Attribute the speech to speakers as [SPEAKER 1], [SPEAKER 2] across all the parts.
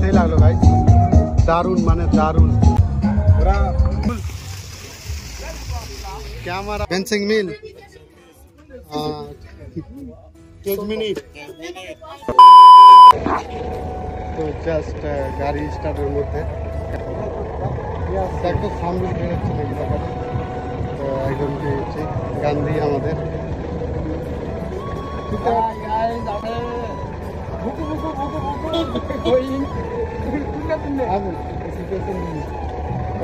[SPEAKER 1] সেই লাগলো গাইস, দারুণ মানে দারুণ। ক্যামেরা ফেন্সিং মিল 10 মিনিট। তো জাস্ট গাড়ি স্টার্টের মধ্যে একটু সামনে বেরোচ্ছে দেখি ব্যাপারে। তো একজন পেয়েছি গান্ধী আমাদের।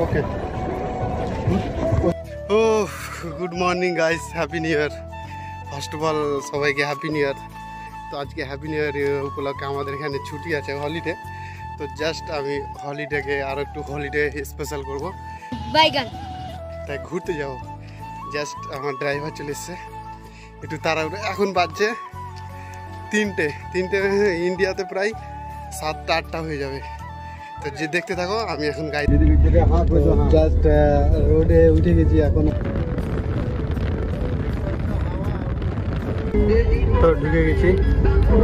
[SPEAKER 1] Okay, oh good morning guys, happy new year. First of all সবাইকে হ্যাপি নিউ ইয়ার। তো আজকে হ্যাপি নিউ ইয়ার উপলক্ষে আমাদের এখানে ছুটি আছে, হলিডে। তো জাস্ট আমি হলিডেকে আরও একটু হলিডে স্পেশাল করবো, তাই ঘুরতে যাব। জাস্ট আমার ড্রাইভার চলে এসছে, একটু তাড়াহুড়ো। এখন বাজছে 3টে, ইন্ডিয়াতে প্রায় 7টা 8টা হয়ে যাবে। তো যে দেখতে থাকো, আমি এখন গাড়ি জাস্ট রোডে উঠে গেছি এখন। তো ঢুকে গেছি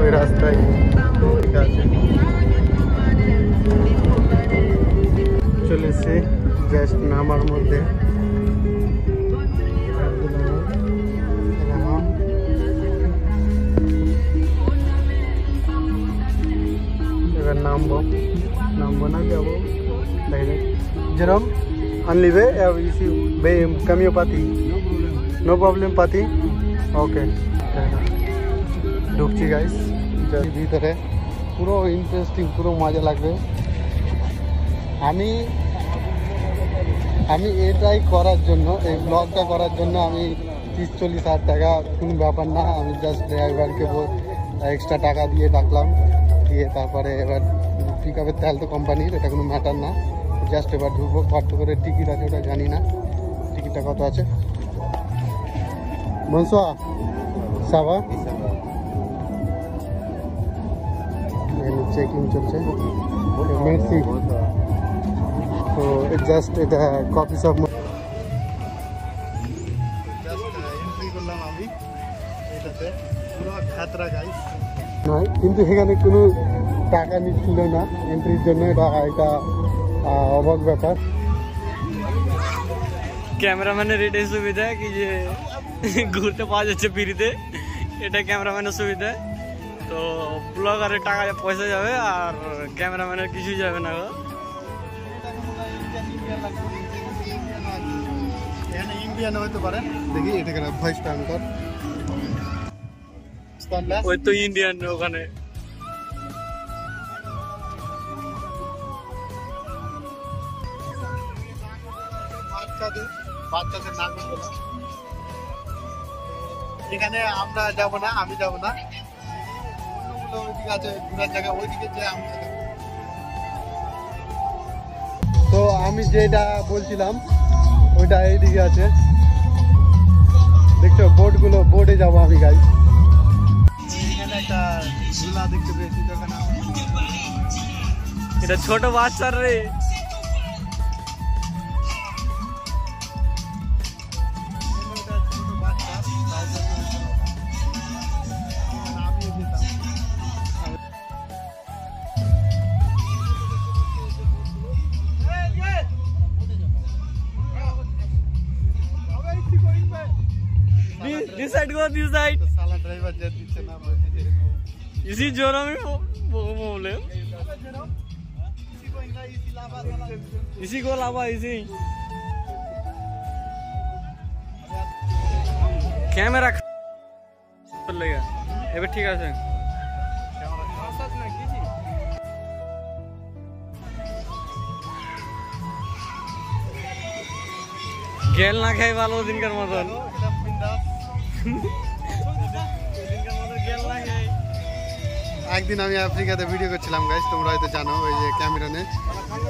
[SPEAKER 1] ওই রাস্তায়, ঠিক আছে চলে এসছি জাস্ট নামার মধ্যে। এবার নামবো না যাবো যেরকম আনলিবে কমিও পাতি, নো প্রবলেম পাতি। ওকে, ঢুকছি গাইস ভিতরে, পুরো ইন্টারেস্টিং, পুরো মজা লাগবে। আমি এটাই করার জন্য, এই ব্লগটা করার জন্য আমি 30-40 টাকা কোনো ব্যাপার না। আমি জাস্ট ড্রাইভারকে এক্সট্রা টাকা দিয়ে ডাকলাম, দিয়ে তারপরে এবার পিক আপের তেল তো কোম্পানির, এটা কোনো ম্যাটার না। জাস্ট এবার ঢুকবো। কত করে টিকিট আছে ওটা জানি না, টিকিটটা কত আছে। মনসা সাবা চেকিং চলছে, মেসি। তো জাস্ট এটা কপি সব এন্ট্রি করলাম আমি এটাতে, পুরো খাতরা গাইস নয়, কিন্তু এখানে কোনো টাকা নিচ্ছিল না এন্ট্রির জন্য। এটা অবাক ব্যাপার।
[SPEAKER 2] ক্যামেরাম্যানের এটাই সুবিধা কি যে ঘুরতে পাওয়া যাচ্ছে ফ্রিতে, এটা ক্যামেরাম্যানের সুবিধা। তো ব্লগারের টাকা পয়সা যাবে আর ক্যামেরাম্যানের কিছুই যাবে না।
[SPEAKER 1] এখানে ইন্ডিয়ান হইতে পারে, দেখি এটা কেন ভয়েসটা অন কর।
[SPEAKER 2] ওই তো ইন্ডিয়ান ওখানে।
[SPEAKER 1] বাচ্চাদের নাম এখানে আমরা যাব না, আমি যাব না। ওইদিকে আছে ঘোরার জায়গা, ওইদিকে যে আমরা। তো আমি যেটা বলছিলাম ওইটা এইদিকে আছে, দেখছো বোর্ডগুলো, বোর্ডে যাবো আমি গাই। এখানে একটা ঝুলা দেখতে পেয়েছি,
[SPEAKER 2] এটা ছোট বাচ্চার রে। This side go, this side.
[SPEAKER 1] साला ड्राइवर जे दिखे ना
[SPEAKER 2] इसी जोरों में बोले, इसी को लावा, इसी कैमरा लेगा এবার ঠিক আছে। গেল না খাই ভালো দিনকার মতন,
[SPEAKER 1] একদিন আমি আফ্রিকাতে ভিডিও করছিলাম গাইস, তোমরা হয়তো জানো, ওই যে ক্যামেরানে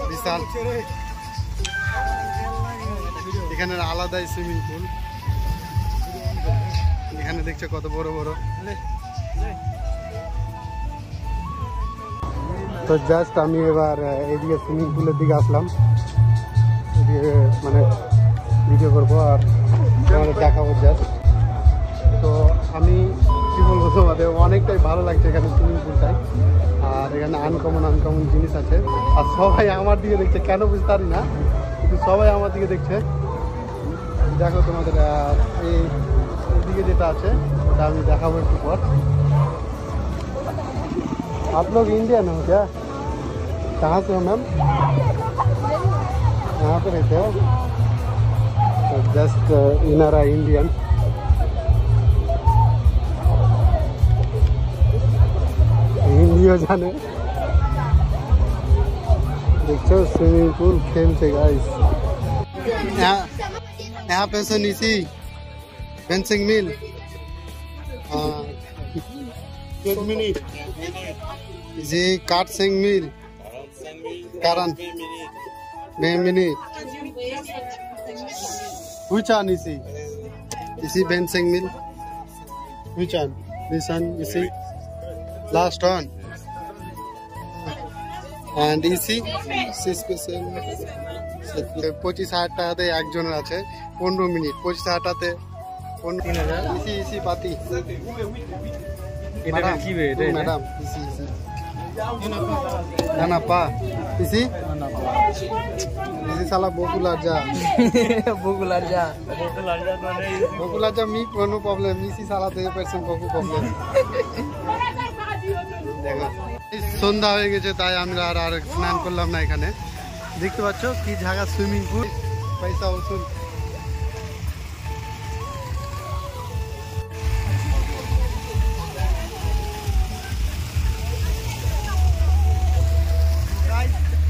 [SPEAKER 1] বিশাল, এখানে আলাদাই সুইমিং পুল। এখানে দেখছো কত বড় বড়। তো জাস্ট আমি এবার এদিকে সুইমিং পুলের দিকে আসলাম, এদিকে মানে ভিডিও করবো আর তোমাদের দেখাবো জাস্ট। তো আমি কি বলবো, তোমাদের অনেকটাই ভালো লাগছে এখানে সুইমিং পুলটায়। আর এখানে আনকমন আনকমন জিনিস আছে। আর সবাই আমার দিকে দেখছে, কেন বুঝতে পারি না, কিন্তু সবাই আমার দিকে দেখছে। দেখো তোমাদের এইদিকে যেটা আছে ওটা আমি দেখাবো একটু পর। आप लोग इंडियन हो क्या? कहाँ से हो मैम? यहाँ पे रहते हो? Just inner Indian. हिंदी जाने देखो स्विमिंग पूल खेलते गाइस। यहाँ पे से नीचे फेंसिंग मिल जी काट सिंह मिल कारण minute which one is he? Is he fencing mill? Which one? This one is he? Last one. And is he? Special. 25,000 টাকাতে একজনের আছে 15 মিনিট। 25,000 টাকাতে 3,000। ইসি পাতি।
[SPEAKER 2] এটা কি বে এটা?
[SPEAKER 1] ম্যাডাম ইসি না পা ইসি সালা বকুলার যা বকুলার যা মি কোনো প্রবলেম ইসি সালা 2% বকু প্রবলেম। দেখো সন্ধ্যা হয়ে গেছে তাই আমরা আর স্নান করলাম না। এখানে দেখতে পাচ্ছ কি জায়গা, সুইমিং পুল, পয়সা উসুল।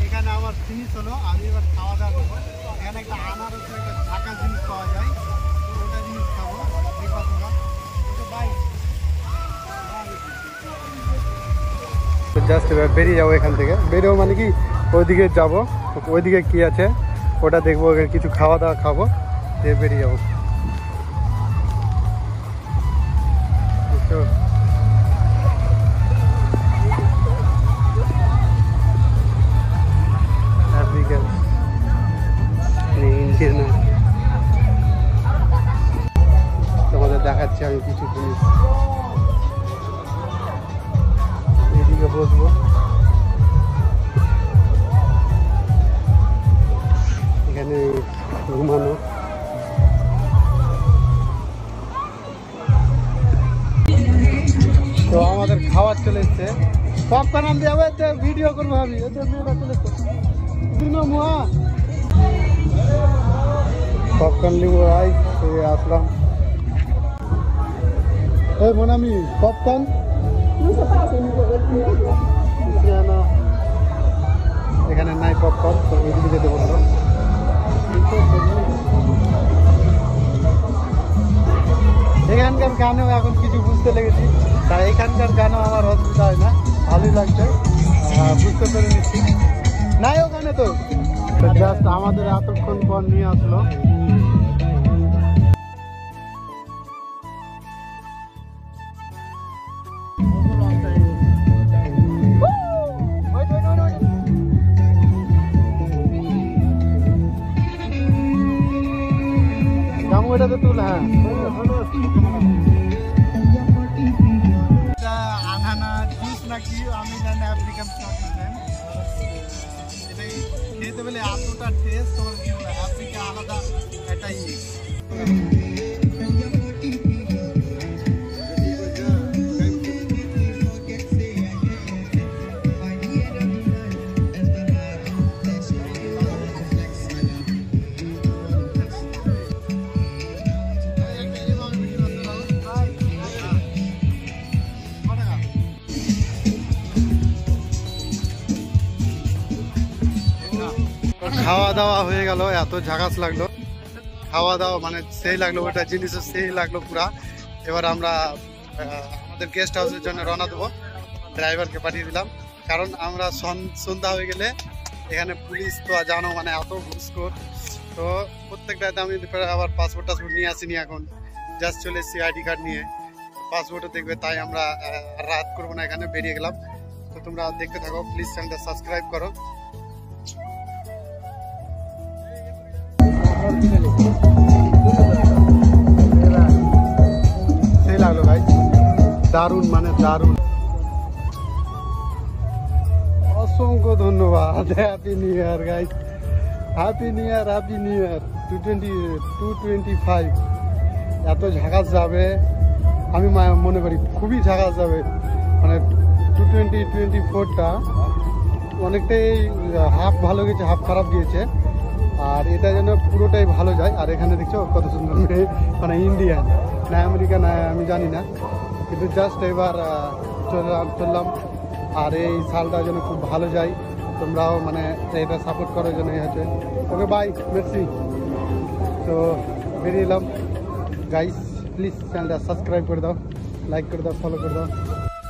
[SPEAKER 1] এখানে আমার জিনিস হলো, আমি এবার খাওয়া দাওয়া করবো। এখানে একটা আনারস একটা ঢাকা জিনিস পাওয়া যায়, ওটা জিনিস খাবো। দেখবা তোমরা জাস্ট এবার বেরিয়ে যাবো এখান থেকে। বেরিয়েও মানে কি ওইদিকে যাবো, ওইদিকে কি আছে ওটা দেখবো, কিছু খাওয়া দাওয়া খাবো, দিয়ে বেরিয়ে যাবো। তোমাদের দেখাচ্ছি আমি কিছু জিনিস। এদিকে বসবো, এখানে ঘুমানো। তো আমাদের খাবার চলে এসছে, পপকর্ন আনতে যাবো, এতে ভিডিও করবো আমি। এতে মেয়েরা চলে এসছে, পপকর্ন নিবো। আসলাম এই মোনামি পপকর্ন এখানে নাই পপকর্ন, তো ওইদিকে যেতে বললো। এখানকার গানেও এখন কিছু বুঝতে লেগেছি, তাই এখানকার গানও আমার অসুবিধা হয় না, ভালোই লাগছে, বুঝতে পেরে নিচ্ছি। নাই ওখানে তো জাস্ট আমাদের এতক্ষণ পর নিয়ে আসলো। এটাতে তুল, হ্যাঁ আনানা জুস নাকি আমি জানি, আফ্রিকান এটাই খেতে বলে এতটা টেস্ট, তোমার কি বলে আফ্রিকা আলাদা এটাই। খাওয়া দাওয়া হয়ে গেল, এত ঝাকাস লাগলো খাওয়া দাওয়া, মানে সেই লাগলো, ওটা জিনিস সেই লাগলো পুরা। এবার আমরা আমাদের গেস্ট হাউসের জন্য রওনা দেবো, ড্রাইভারকে পাঠিয়ে দিলাম, কারণ আমরা সন্ধ্যা হয়ে গেলে এখানে পুলিশ তো জানো মানে এত ঘুষখোর। তো প্রত্যেকটাতে আমি আবার পাসপোর্ট টাসপোর্ট নিয়ে আসিনি, এখন জাস্ট চলে এসেছি আইডি কার্ড নিয়ে, পাসপোর্টও দেখবে, তাই আমরা রাত করবো না, এখানে বেরিয়ে গেলাম। তো তোমরা দেখতে থাকো, প্লিজ চ্যানেলটা সাবস্ক্রাইব করো। সেই লাগলো ভাই, দারুণ মানে দারুণ। অসংখ্য ধন্যবাদ। হ্যাপি নিউ ইয়ার গাইস, হ্যাপি নিউ ইয়ার, হ্যাপি নিউ ইয়ার 225। এত ঝাঁকাস যাবে আমি মনে করি, খুবই ঝাঁকাস যাবে। মানে 2024টা অনেকটাই হাফ ভালো গেছে, হাফ খারাপ গিয়েছে। আর এটা যেন পুরোটাই ভালো যায়। আর এখানে দেখছো কত সুন্দর মেয়ে, মানে ইন্ডিয়ান না আমেরিকা না আমি জানি না, কিন্তু জাস্ট এবার চললাম। আর এই সালটা যেন খুব ভালো যায়, তোমরাও মানে এটা সাপোর্ট করার জন্য আছে। Okay bye, Messi. তো বেরিয়ে এলাম গাইস, প্লিজ চ্যানেলটা সাবস্ক্রাইব করে দাও, লাইক করে দাও, ফলো করে দাও।